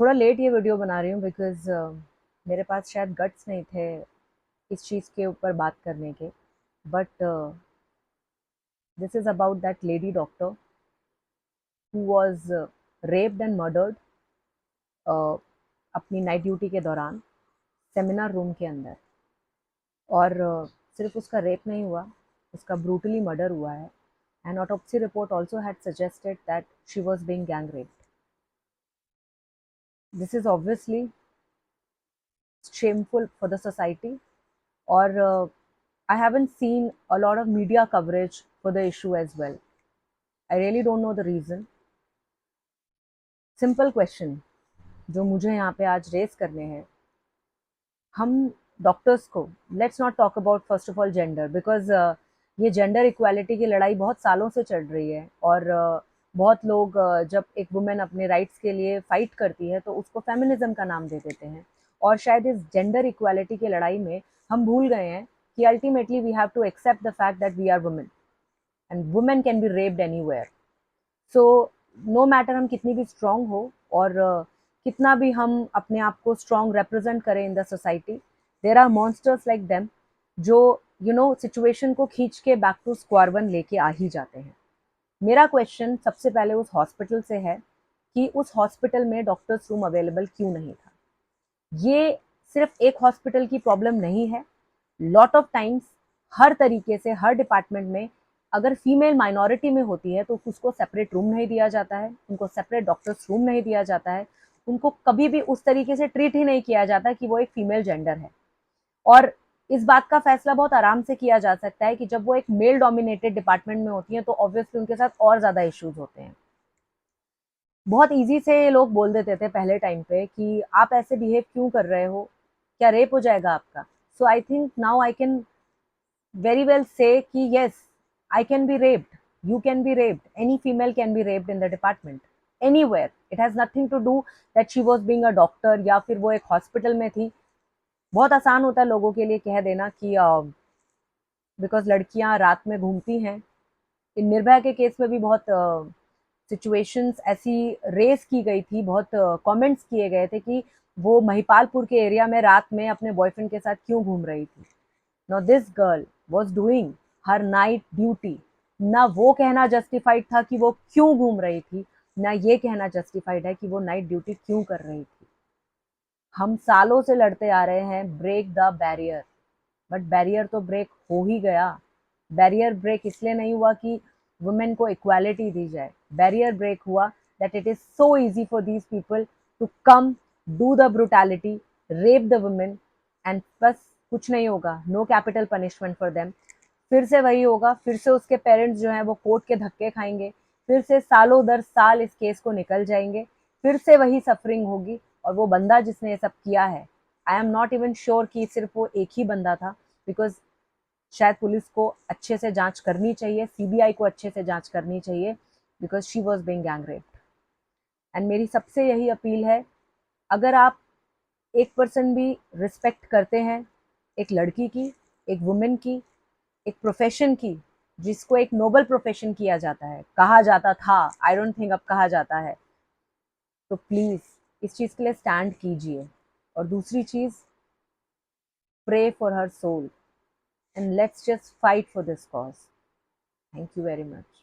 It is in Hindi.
थोड़ा लेट ये वीडियो बना रही हूँ बिकॉज़ मेरे पास शायद गट्स नहीं थे इस चीज़ के ऊपर बात करने के। But this is about that lady doctor who was raped and murdered अपनी नाइट ड्यूटी के दौरान सेमिनार रूम के अंदर। और सिर्फ उसका रेप नहीं हुआ, उसका ब्रूटली मर्डर हुआ है। And autopsy report also had suggested that she was being gang raped. This is obviously shameful for the society, or I haven't seen a lot of media coverage for the issue as well. I really don't know the reason. Simple question जो मुझे यहाँ पे आज रेस करने हैं, हम डॉक्टर्स को, let's not talk about first of all gender, because ये जेंडर इक्वालिटी की लड़ाई बहुत सालों से चल रही है। और बहुत लोग जब एक वुमेन अपने राइट्स के लिए फाइट करती है तो उसको फेमिनिज्म का नाम दे देते हैं। और शायद इस जेंडर इक्वालिटी की लड़ाई में हम भूल गए हैं कि ultimately we have to accept the fact that we are women and women can be raped anywhere. So no matter हम कितनी भी स्ट्रांग हो और कितना भी हम अपने आप को स्ट्रांग रिप्रेजेंट करें in the society, there are monsters like them जो सिचुएशन को खींच के बैक टू स्क्वायर वन लेके आ ही जाते हैं। मेरा क्वेश्चन सबसे पहले उस हॉस्पिटल से है कि उस हॉस्पिटल में डॉक्टर्स रूम अवेलेबल क्यों नहीं था। ये सिर्फ एक हॉस्पिटल की प्रॉब्लम नहीं है। लॉट ऑफ टाइम्स हर तरीके से हर डिपार्टमेंट में अगर फीमेल माइनॉरिटी में होती है तो उसको सेपरेट रूम नहीं दिया जाता है, उनको सेपरेट डॉक्टर्स रूम नहीं दिया जाता है, उनको कभी भी उस तरीके से ट्रीट ही नहीं किया जाता कि वो एक फीमेल जेंडर है। और इस बात का फैसला बहुत आराम से किया जा सकता है कि जब वो एक मेल डोमिनेटेड डिपार्टमेंट में होती हैं तो ऑब्वियसली उनके साथ और ज़्यादा इश्यूज होते हैं। बहुत ईज़ी से ये लोग बोल देते थे पहले टाइम पे कि आप ऐसे बिहेव क्यों कर रहे हो, क्या रेप हो जाएगा आपका। So I think now I can very well say कि yes, I can be raped, you can be raped, any female can be raped in the department, anywhere. It has nothing to do that she was being a doctor या फिर वो एक हॉस्पिटल में थी। बहुत आसान होता है लोगों के लिए कह देना कि बिकॉज लड़कियां रात में घूमती हैं। इन निर्भया के केस में भी बहुत सिचुएशंस ऐसी रेस की गई थी, बहुत कमेंट्स किए गए थे कि वो महिपालपुर के एरिया में रात में अपने बॉयफ्रेंड के साथ क्यों घूम रही थी। Now this girl was doing her night duty. ना वो कहना जस्टिफाइड था कि वो क्यों घूम रही थी, ना ये कहना जस्टिफाइड है कि वो नाइट ड्यूटी क्यों कर रही थी। हम सालों से लड़ते आ रहे हैं break the barrier, but barrier तो ब्रेक हो ही गया। बैरियर ब्रेक इसलिए नहीं हुआ कि वुमेन को इक्वालिटी दी जाए। बैरियर ब्रेक हुआ that it is so easy for these people to come, do the brutality, rape the women, and बस कुछ नहीं होगा, no capital punishment for them. फिर से वही होगा, फिर से उसके पेरेंट्स जो हैं वो कोर्ट के धक्के खाएंगे, फिर से सालों दर साल इस केस को निकल जाएंगे, फिर से वही सफरिंग होगी। और वो बंदा जिसने ये सब किया है, I am not even sure कि सिर्फ वो एक ही बंदा था, बिकॉज शायद पुलिस को अच्छे से जांच करनी चाहिए, सीबीआई को अच्छे से जांच करनी चाहिए, because she was being gang raped. And मेरी सबसे यही अपील है, अगर आप 1% भी रिस्पेक्ट करते हैं एक लड़की की, एक वुमेन की, एक प्रोफेशन की, जिसको एक नोबल प्रोफेशन किया जाता है, कहा जाता था, आई डोंट थिंक अब कहा जाता है, तो प्लीज इस चीज के लिए स्टैंड कीजिए। और दूसरी चीज, pray for her soul and let's just fight for this cause. Thank you very much.